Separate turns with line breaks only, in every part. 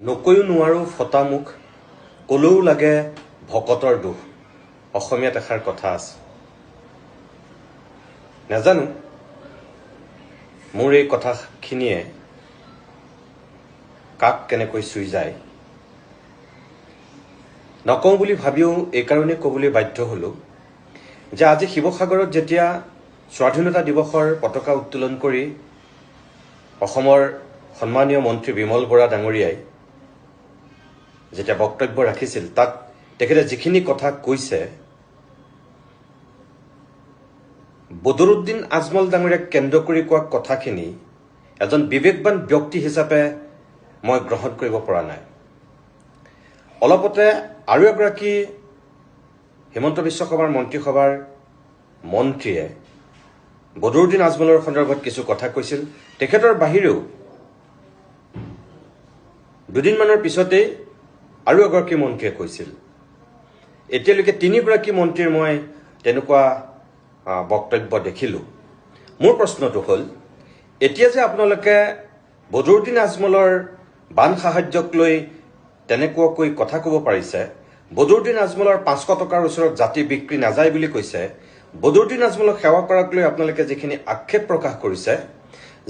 নকৈও নোৱাৰো ফটা মুখ কলেও লাগে ভকতৰ দুখ অসমীয়াত এষাৰ কথা আছে নাজানো মোৰ এই কথাখিনিয়ে কাক কেনেকৈ চুই যায় নকওঁ বুলি ভাবিও এই কাৰণে ক'বলৈ বাধ্য হলো যে আজি শিৱসাগৰত যেতিয়া স্বাধীনতা দিৱসৰ পতাকা উত্তোলন কৰি অসমৰ সন্মানীয় মন্ত্ৰী বিমল বৰা ডাঙৰীয়াই যেতিয়া বক্তব্য ৰাখিছিল তাত তেখেতে যিখিনি কথা কৈছে বদৰুদ্দিন আজমল ডাঙৰীয়াক কেন্দ্ৰ কৰি কোৱা কথাখিনি এজন বিবেকবান ব্যক্তি হিচাপে মই গ্ৰহণ কৰিব পৰা নাই অলপতে আৰু এগৰাকী হিমন্ত বিশ্ব শৰ্মাৰ মন্ত্ৰীসভাৰ মন্ত্ৰীয়ে বদৰুদ্দিন আজমলৰ সন্দৰ্ভত কিছু কথা কৈছিল তেখেতৰ বাহিৰেও দুদিনমানৰ পিছতেই আৰু এগৰাকী মন্ত্ৰীয়ে কৈছিল এতিয়ালৈকে তিনিগৰাকী মন্ত্ৰীৰ মই তেনেকুৱা বক্তব্য দেখিলোঁ মোৰ প্ৰশ্নটো হ'ল এতিয়া যে আপোনালোকে বদৰুদ্দিন আজমলৰ বান সাহায্যক লৈ তেনেকুৱাকৈ কথা ক'ব পাৰিছে বদৰুদ্দিন আজমলৰ 500 টকাৰ ওচৰত জাতি বিক্ৰী নাযায় বুলি কৈছে বদৰুদ্দিন আজমলক সেৱা কৰাক লৈ আপোনালোকে যিখিনি আক্ষেপ প্ৰকাশ কৰিছে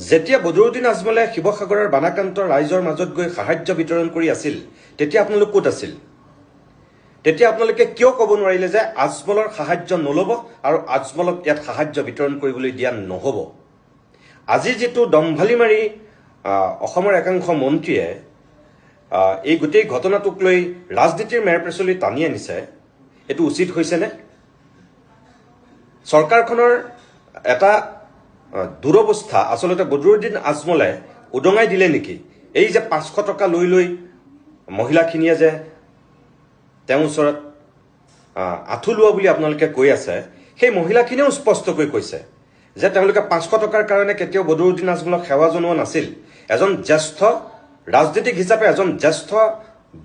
যেতিয়া বদৰুদ্দিন আজমলে শিৱসাগৰৰ বানাক্ৰান্ত ৰাইজৰ মাজত গৈ সাহায্য বিতৰণ কৰি আছিল তেতিয়া আপোনালোক ক'ত আছিল তেতিয়া আপোনালোকে কিয় ক'ব নোৱাৰিলে যে আজমলৰ সাহায্য নল'ব আৰু আজমলক ইয়াত সাহায্য বিতৰণ কৰিবলৈ দিয়া নহ'ব আজি যেটো দম্ভালি মাৰি অসমৰ একাংশ মন্ত্ৰীয়ে এই গোটেই ঘটনাটোক লৈ ৰাজনীতিৰ মেৰপেচলি টানি আনিছে এটো উচিত হৈছেনে চৰকাৰখনৰ এটা দুৰৱস্থা আসলতে বদৰুদ্দিন আজমলে উদঙাই দিলে নেকি এই যে 500 টকা লৈ মহিলাখিনিয়ে যে তেওঁৰ ওচৰত আঠুলোৱা বুলি আপোনালোকে কৈ আছে সেই মহিলাখিনিও স্পষ্টকৈ কৈছে যে তেওঁলোকে 500 টকাৰ কাৰণে কেতিয়াও বদৰুদ্দিন আজমলক সেৱা জনোৱা নাছিল এজন জ্যেষ্ঠ ৰাজনীতিক হিচাপে এজন জ্যেষ্ঠ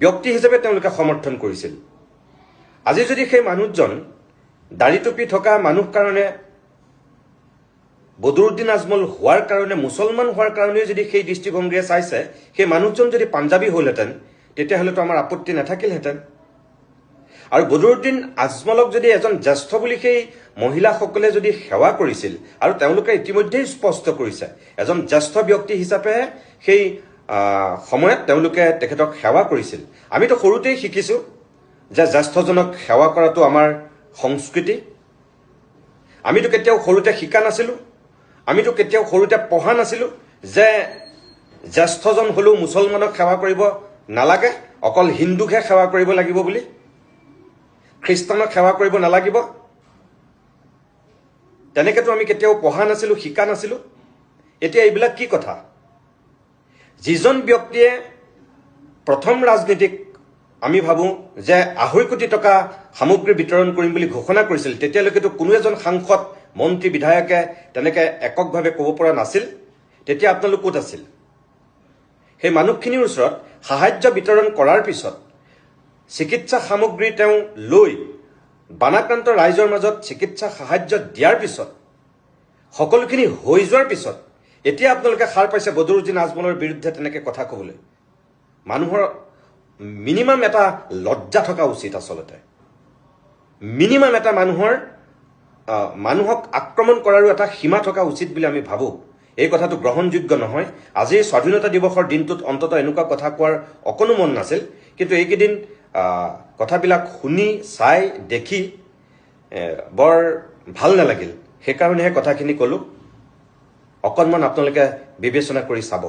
ব্যক্তি হিচাপে তেওঁলোকে সমৰ্থন কৰিছিল আজি যদি সেই মানুহজন দাড়ি টুপি থকা মানুহ কাৰণে বদৰুদ্দিন আজমল হোৱাৰ কাৰণে মুছলমান হোৱাৰ কাৰণে যদি সেই দৃষ্টিভংগীৰে চাইছে সেই মানুহজন যদি পাঞ্জাবী হ'লহেঁতেন তেতিয়াহ'লেতো আমাৰ আপত্তি নাথাকিলহেঁতেন আৰু বদৰুদ্দিন আজমলক যদি এজন জ্যেষ্ঠ বুলি সেই মহিলাসকলে যদি সেৱা কৰিছিল আৰু তেওঁলোকে ইতিমধ্যেই স্পষ্ট কৰিছে এজন জ্যেষ্ঠ ব্যক্তি হিচাপে সেই সময়ত তেওঁলোকে তেখেতক সেৱা কৰিছিল আমিতো সৰুতেই শিকিছো যে জ্যেষ্ঠজনক সেৱা কৰাটো আমাৰ সংস্কৃতি আমিতো কেতিয়াও সৰুতে শিকা নাছিলো আমিতো কেতিয়াও সৰুতে পঢ়া নাছিলো যে জ্যেষ্ঠজন হলেও মুছলমানক সেৱা কৰিব নালাগে অকল হিন্দুকহে সেৱা কৰিব লাগিব বুলি খ্ৰীষ্টানক সেৱা কৰিব নালাগিব তেনেকেতো আমি কেতিয়াও পঢ়া নাছিলো শিকা নাছিলো এতিয়া এইবিলাক কি কথা যিজন ব্যক্তিয়ে প্ৰথম ৰাজনীতিক আমি ভাবো যে 2.5 কোটি টকা সামগ্ৰী বিতৰণ কৰিম বুলি ঘোষণা কৰিছিল তেতিয়ালৈকেতো কোনো এজন সাংসদ মন্ত্ৰী বিধায়কে তেনেকে এককভাৱে ক'ব পৰা নাছিল তেতিয়া আপোনালোক ক'ত আছিল সেই মানুহখিনিৰ ওচৰত সাহায্য বিতৰণ কৰাৰ পিছত চিকিৎসা সামগ্ৰী তেওঁ লৈ বানাক্ৰান্ত ৰাইজৰ মাজত চিকিৎসা সাহায্য দিয়াৰ পিছত সকলোখিনি হৈ যোৱাৰ পিছত এতিয়া আপোনালোকে সাৰ পাইছে বদৰুদ্দিন আজমলৰ বিৰুদ্ধে তেনেকে কথা ক'বলৈ মানুহৰ মিনিমাম এটা লজ্জা থকা উচিত আসলতে মিনিমাম এটা মানুহক আক্ৰমণ কৰাৰো এটা সীমা থকা উচিত বুলি আমি ভাবো এই কথাটো গ্ৰহণযোগ্য নহয় আজি স্বাধীনতা দিৱসৰ দিনটোত অন্তত এনেকুৱা কথা কোৱাৰ অকনো মন নাছিল কিন্তু এইকেইদিন কথাবিলাক শুনি চাই দেখি বৰ ভাল নালাগিল সেইকাৰণেহে কথাখিনি ক'লো অকণমান আপোনালোকে বিবেচনা কৰি চাব